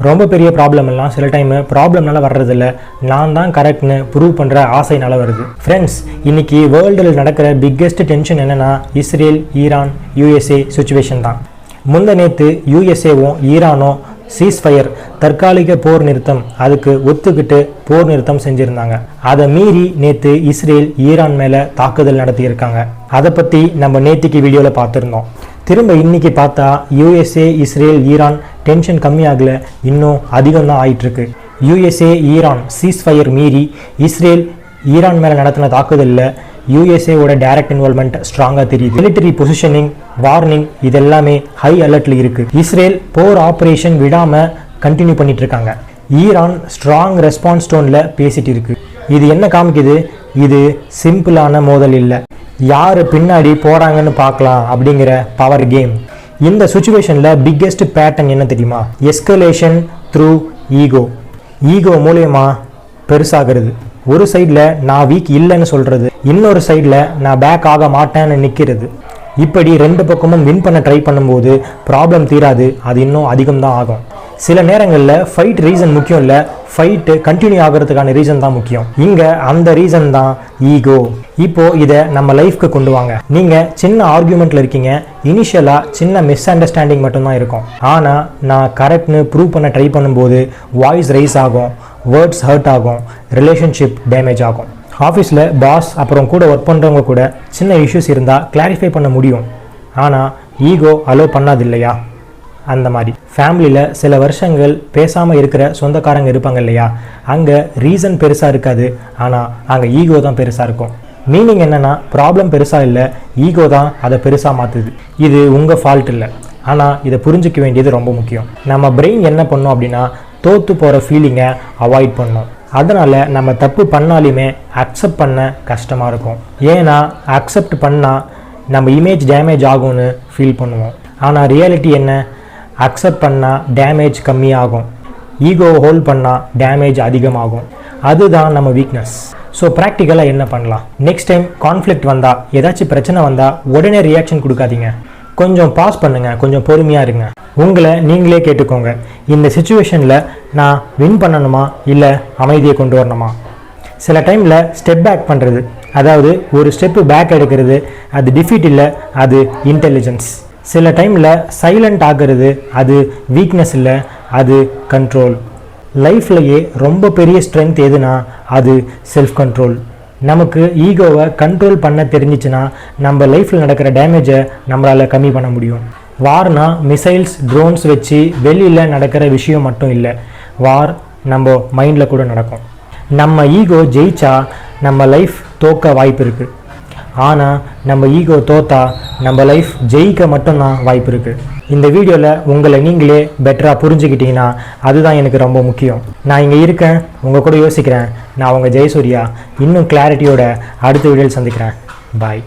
ரொம்ப பெரிய ப்ராப்ளம் எல்லாம் சில டைம் ப்ராப்ளம்னால வர்றதில்ல, நான் தான் கரெக்ட்னு ப்ரூவ் பண்ணுற ஆசைனால வருது. ஃப்ரெண்ட்ஸ், இன்னைக்கு வேர்ல்டில் நடக்கிற பிக்கெஸ்ட் டென்ஷன் என்னென்னா இஸ்ரேல், ஈரான், யூஎஸ்ஏ சுச்சுவேஷன் தான். நேற்று யூஎஸ்ஏவும் ஈரானும் சீஸ்ஃபயர் தற்காலிக போர் நிறுத்தம் அதுக்கு ஒத்துக்கிட்டு போர் நிறுத்தம் செஞ்சுருந்தாங்க. அதை மீறி நேற்று இஸ்ரேல் ஈரான் மேலே தாக்குதல் நடத்தியிருக்காங்க. அதை பற்றி நம்ம நேற்றுக்கு வீடியோவில் பார்த்துருந்தோம். திரும்ப இன்னைக்கு பார்த்தா யூஎஸ்ஏ, இஸ்ரேல், ஈரான் டென்ஷன் கம்மியாகல, இன்னும் அதிகம் தான் ஆயிட்டுருக்கு. யூஎஸ்ஏ ஈரான் சீஸ்ஃபயர் மீறி இஸ்ரேல் ஈரான் மேலே நடத்தின தாக்குதலில் யூஎஸ்ஏவோட டைரக்ட் இன்வால்மெண்ட் ஸ்ட்ராங்காக தெரியுது. மிலிட்டரி பொசிஷனிங், வார்னிங் இதெல்லாமே ஹை அலர்ட்டில் இருக்குது. இஸ்ரேல் போர் ஆப்ரேஷன் விடாமல் கண்டினியூ பண்ணிட்டு இருக்காங்க. ஈரான் ஸ்ட்ராங் ரெஸ்பான்ஸ் டோனில் பேசிட்டு இருக்கு. இது என்ன காமிக்குது? இது சிம்பிளான மோதல் இல்லை, யார் பின்னாடி போகிறாங்கன்னு பார்க்கலாம் அப்படிங்கிற பவர் கேம். இந்த சுச்சுவேஷனில் பிக்கெஸ்ட் பேட்டர்ன் என்ன தெரியுமா? Escalation through ego. ஈகோ மூலயமா பெருசாகிறது. ஒரு சைடில் நான் வீக் இல்லைன்னு சொல்கிறது, இன்னொரு சைடில் நான் பேக் ஆக மாட்டேன்னு நிற்கிறது. இப்படி ரெண்டு பக்கமும் வின் பண்ண ட்ரை பண்ணும்போது ப்ராப்ளம் தீராது, அது இன்னும் அதிகம்தான் ஆகும். சில நேரங்களில் ஃபைட் ரீசன் முக்கியம் இல்லை, ஃபைட்டு கண்டினியூ ஆகிறதுக்கான ரீசன் தான் முக்கியம். இங்கே அந்த ரீசன் தான் ஈகோ. இப்போது இதை நம்ம லைஃப்க்கு கொண்டு வாங்க. நீங்கள் சின்ன ஆர்கியூமெண்ட்டில் இருக்கீங்க, இனிஷியலாக சின்ன மிஸ் அண்டர்ஸ்டாண்டிங் மட்டும்தான் இருக்கும். ஆனால் நான் கரெக்ட்னு ப்ரூவ் பண்ண ட்ரை பண்ணும்போது வாய்ஸ் ரைஸ் ஆகும், வேர்ட்ஸ் ஹர்ட் ஆகும், ரிலேஷன்ஷிப் டேமேஜ் ஆகும். ஆஃபீஸில் பாஸ் அப்புறம் கூட ஒர்க் பண்ணுறவங்க கூட சின்ன இஷ்யூஸ் இருந்தால் கிளாரிஃபை பண்ண முடியும், ஆனால் ஈகோ அலோவ் பண்ணாது இல்லையா? அந்த மாதிரி ஃபேமிலியில் சில வருஷங்கள் பேசாமல் இருக்கிற சொந்தக்காரங்க இருப்பாங்க இல்லையா? அங்கே ரீசன் பெருசாக இருக்காது, ஆனால் அங்கே ஈகோ தான் பெருசாக இருக்கும். மீனிங் என்னென்னா, ப்ராப்ளம் பெருசாக இல்லை, ஈகோ தான் அதை பெருசாக மாற்றுது. இது உங்கள் ஃபால்ட் இல்லை, ஆனால் இதை புரிஞ்சிக்க வேண்டியது ரொம்ப முக்கியம். நம்ம பிரெயின் என்ன பண்ணோம் அப்படின்னா, தோற்று போகிற ஃபீலிங்கை அவாய்ட் பண்ணோம். அதனால் நம்ம தப்பு பண்ணாலுமே அக்செப்ட் பண்ண கஷ்டமாக இருக்கும். ஏன்னா அக்செப்ட் பண்ணால் நம்ம இமேஜ் டேமேஜ் ஆகும்னு ஃபீல் பண்ணுவோம். ஆனால் ரியாலிட்டி என்ன? அக்செப்ட் பண்ணால் டேமேஜ் கம்மியாகும், ஈகோவை ஹோல்ட் பண்ணால் டேமேஜ் அதிகமாகும். அதுதான் நம்ம வீக்னஸ். ஸோ ப்ராக்டிக்கலாக என்ன பண்ணலாம்? நெக்ஸ்ட் டைம் கான்ஃப்ளிக்ட் வந்தால், ஏதாச்சும் பிரச்சனை வந்தால் உடனே ரியாக்ஷன் கொடுக்காதீங்க. கொஞ்சம் பாஸ் பண்ணுங்கள், கொஞ்சம் பொறுமையாக இருங்க. உங்களை நீங்களே கேட்டுக்கோங்க, இந்த சுச்சுவேஷனில் நான் வின் பண்ணணுமா இல்லை அமைதியை கொண்டு வரணுமா? சில டைமில் ஸ்டெப் பேக் பண்ணுறது, அதாவது ஒரு ஸ்டெப்பு பேக் எடுக்கிறது, அது டிஃபீட் இல்லை, அது இன்டெலிஜென்ஸ். சில டைமில் சைலண்ட் ஆகிறது, அது வீக்னஸ் இல்லை, அது கண்ட்ரோல். லைஃப்லையே ரொம்ப பெரிய ஸ்ட்ரென்த் எதுனா அது செல்ஃப் கண்ட்ரோல். நமக்கு ஈகோவை கண்ட்ரோல் பண்ண தெரிஞ்சிச்சுன்னா நம்ம லைஃப்பில் நடக்கிற டேமேஜை நம்மளால் கம்மி பண்ண முடியும். வார்னா மிசைல்ஸ், ட்ரோன்ஸ் வச்சு வெளியில் நடக்கிற விஷயம் மட்டும் இல்லை, வார் நம்ம மைண்டில் கூட நடக்கும். நம்ம ஈகோ ஜெயிச்சா நம்ம லைஃப் தோக்க வாய்ப்பு இருக்குது, ஆனால் நம்ம ஈகோ தோத்தா நம்ம லைஃப் ஜெயிக்க மட்டும்தான் வாய்ப்பு இருக்குது. இந்த வீடியோவில் உங்களை நீங்களே பெட்டராக புரிஞ்சுக்கிட்டீங்கன்னா அதுதான் எனக்கு ரொம்ப முக்கியம். நான் இங்கே இருக்கேன், உங்கள் கூட யோசிக்கிறேன். நான் உங்கள் ஜெயசூர்யா. இன்னும் கிளாரிட்டியோட அடுத்த வீடியோவில் சந்திக்கிறேன். பாய்.